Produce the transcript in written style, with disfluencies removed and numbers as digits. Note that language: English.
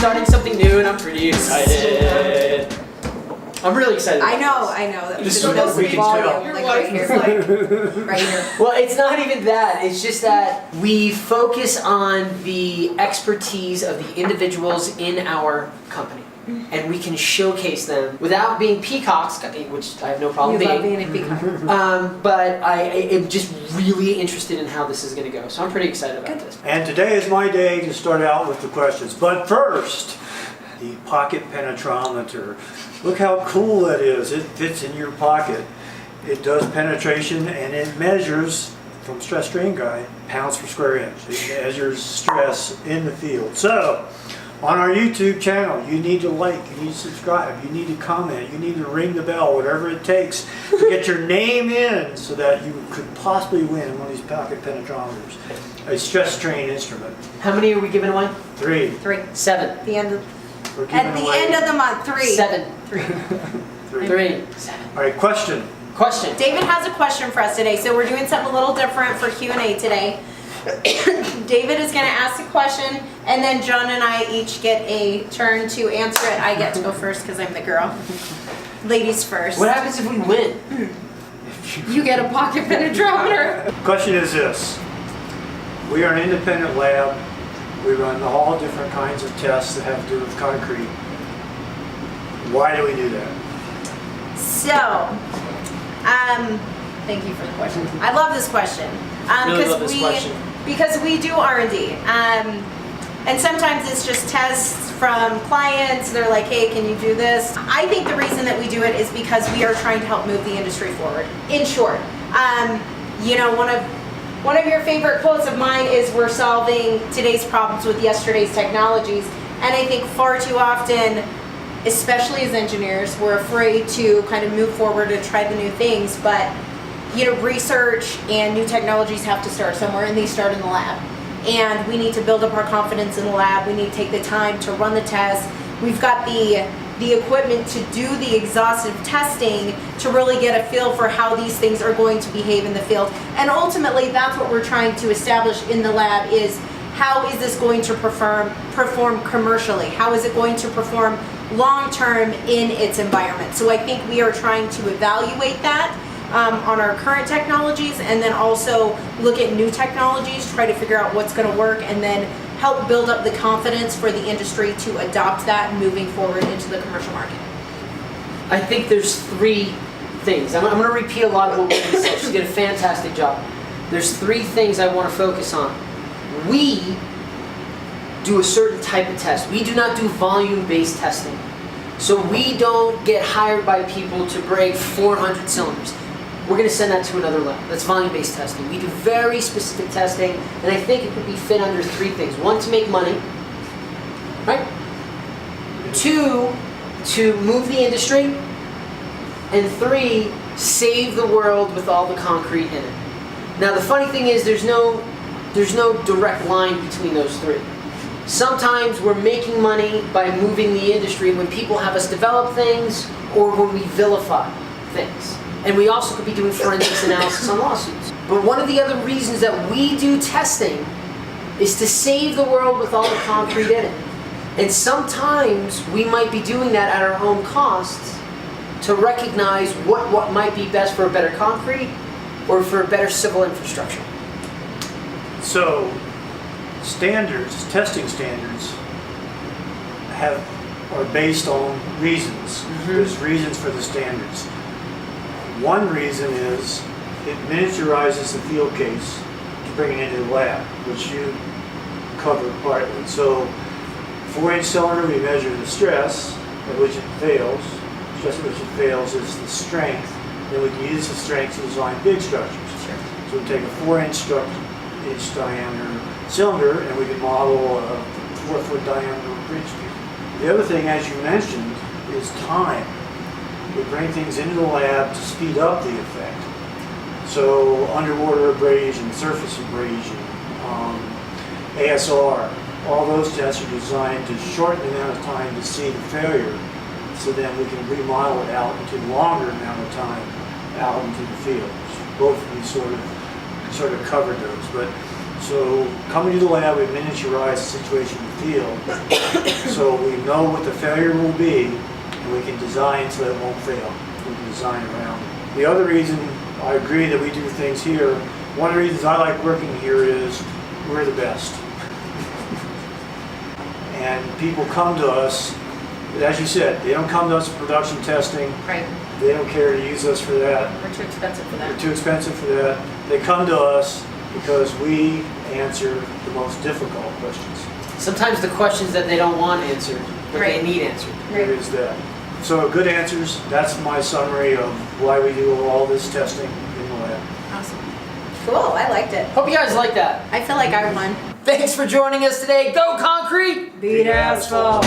starting something new, and I'm pretty excited. I'm really excited. I know. That This should is know what we some can volume, tell. like right here. Right here. Well, it's not even that. It's just that we focus on the expertise of the individuals in our company. And we can showcase them without being peacocks, which I have no problem You love being. being a peacock. But I am just really interested in how this is going to go. So I'm pretty excited about this. And today is my day to start out with the questions. But first, the pocket penetrometer. Look how cool that is. It fits in your pocket. It does penetration and it measures, from stress strain guide, pounds per square inch. It measures stress in the field. So, on our YouTube channel, you need to like, you need to subscribe, you need to comment, you need to ring the bell, whatever it takes to get your name in so that you could possibly win one of these pocket penetrometers, a stress strain instrument. How many are we giving away? 3. 3. 7. The end of, We're giving at the away end of the month, 3. 7. 3. 3. 7. All right, question. Question. David has a question for us today, so we're doing something a little different for Q&A today. David is going to ask a question, and then John and I each get a turn to answer it. I get to go first because I'm the girl. Ladies first. What happens if we win? You get a pocket penetrometer. Question is this. We are an independent lab. We run all different kinds of tests that have to do with concrete. Why do we do that? So, thank you for the question. I love this question. Really love this question. Because we do R&D. And sometimes it's just tests from clients. They're like, hey, can you do this? I think the reason that we do it is because we are trying to help move the industry forward. In short, you know, one of your favorite quotes of mine is, we're solving today's problems with yesterday's technologies. And I think far too often, especially as engineers, we're afraid to kind of move forward and try the new things. But you know, research and new technologies have to start somewhere, and they start in the lab. And we need to build up our confidence in the lab. We need to take the time to run the tests. We've got the equipment to do the exhaustive testing to really get a feel for how these things are going to behave in the field. And ultimately, that's what we're trying to establish in the lab, is how is this going to perform commercially? How is it going to perform long-term in its environment? So I think we are trying to evaluate that on our current technologies, and then also look at new technologies, try to figure out what's going to work, and then help build up the confidence for the industry to adopt that moving forward into the commercial market. I think there's 3 things. I'm going to repeat a lot of what Whitney said. She did a fantastic job. There's 3 things I want to focus on. We do a certain type of test. We do not do volume-based testing. So we don't get hired by people to break 400 cylinders. We're going to send that to another lab. That's volume-based testing. We do very specific testing, and I think it could be fit under 3 things. 1, to make money, right? 2, to move the industry, and 3, save the world with all the concrete in it. Now the funny thing is, there's no direct line between those 3. Sometimes we're making money by moving the industry when people have us develop things, or when we vilify things. And we also could be doing forensics analysis on lawsuits. But one of the other reasons that we do testing is to save the world with all the concrete in it. And sometimes we might be doing that at our own costs to recognize what might be best for a better concrete or for a better civil infrastructure. So, standards, testing standards, are based on reasons. There's reasons for the standards. One reason is it miniaturizes the field case to bring it into the lab, which you covered partly. So, 4-inch cylinder, we measure the stress at which it fails. Stress at which it fails is the strength. Then we can use the strength to design big structures. Sure. So we take a 4-inch diameter cylinder, and we can model a 4-foot diameter bridge pier. The other thing, as you mentioned, is time. We bring things into the lab to speed up the effect. So underwater abrasion, surface abrasion, ASR, all those tests are designed to shorten the amount of time to see the failure, so then we can remodel it out into a longer amount of time out into the field. Both of these sort of covered those. But So coming to the lab, we miniaturize the situation in the field. So we know what the failure will be, and we can design so that it won't fail. We can design around it. The other reason I agree that we do things here, one of the reasons I like working here is we're the best. And people come to us, but as you said, they don't come to us for production testing. Right. They don't care to use us for that. We're too expensive for They're that. too expensive for that. They come to us because we answer the most difficult questions. Sometimes the questions that they don't want answered, but Right. they need answered. There is that. So good answers. That's my summary of why we do all this testing in the lab. Awesome. Cool, I liked it. Hope you guys like that. I feel like I won. Thanks for joining us today. Go Concrete! Beat asphalt.